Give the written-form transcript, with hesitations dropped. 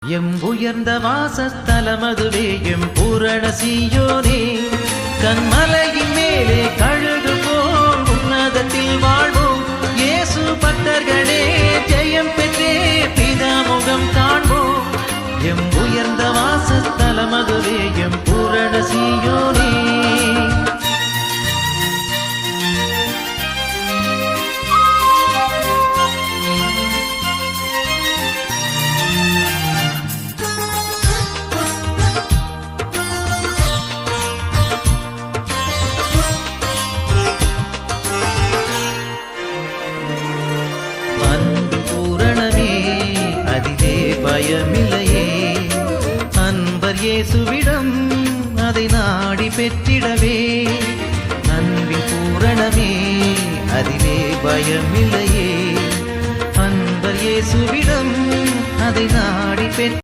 M உயர்ந்த வாசஸ்தலமதுவே M பூரண சீயோனே, கண்மலையின் மேலே கழுகு போல் உன்னதத்தில் வாழ்வோம். இயேசு பக்தர்களே ஜெயம் பெற்றே பிதாமுகம் காண்போம். எம் உயர்ந்த வாசஸ்தலமதுவே எம் பூரண சீயோனே. பயமில்லையே அன்பர் இயேசுவிடம் அதை நாடி பெற்றிடவே. அன்பின் பூரணமே அதிலே பயமில்லையே, அன்பர் இயேசுவிடம் அதை நாடி பெற்ற